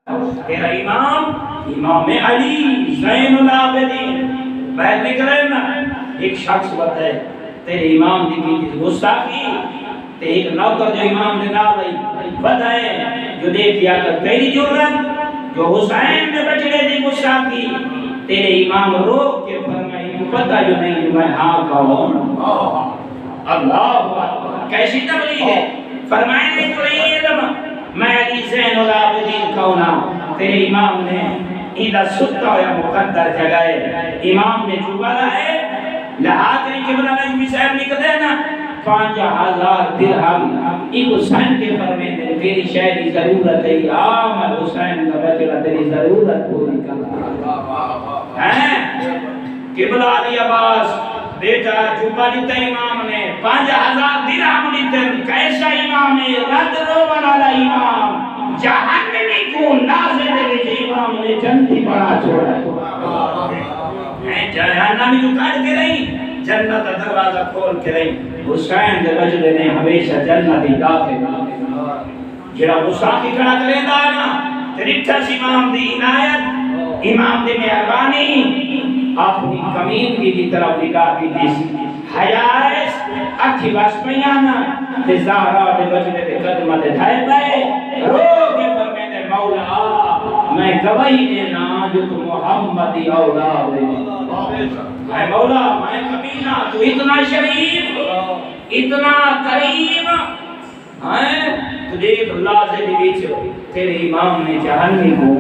تیرا امام امام علی زین العابدین بیت نکلے نا ایک شخص بتائے تیرے امام دی کی گستاخی تے ایک نوکر جو امام دے نال آئی بتائے جو دیکھ یا کر تیری جرت جو حسین نے بچڑے دی گستاخی تیرے امام روک کے فرمائی کو پتہ جو نہیں میں ہاں کہوں اللہ کیسی تبلیغ ہے فرمائے نے کوئی علم میں علی زین العابدین کہونا تیرے امام نے ایدہ ستا ہویا مقدر جگائے امام نے چوبالا ہے لہاتری قبلہ نے بھی صاحب نکلے نا 5000 درہم ایک حسین کے فرمین دے تیری شہری ضرورت ہے آمد حسین کا بچڑا تیری ضرورت پوری کرنا قبلہ علی عباس بیٹا چوبا لیتا امام نے 5000 درہم لیتے کیسا امام ہے رد رو والا امام جہنمی کو نازل دے امام نے جنتی بڑا چھوڑا جہنمی جو کٹ کے رہی جنت دروازہ کھول کے رہی حسین دے بجلے نے ہمیشہ جنت ہی داخل جڑا گستاخی کھڑا کرے دا نا تریٹھس امام دی عنایت امام دی مہربانی اپنی کمیندگی کی طرف نگاہ کی دیسی حیائس اکھی واسپیانا تے زہرا دے بجلے دے قدمہ دے دھائے پائے رو کے فرمینے مولا میں گواہی دینا جو تو محمدی اولاد ہے اے مولا میں کمینہ تو اتنا شریف اتنا کریم تو دیکھ اللہ سے دیکھ تیرے امام نے جہنمی کو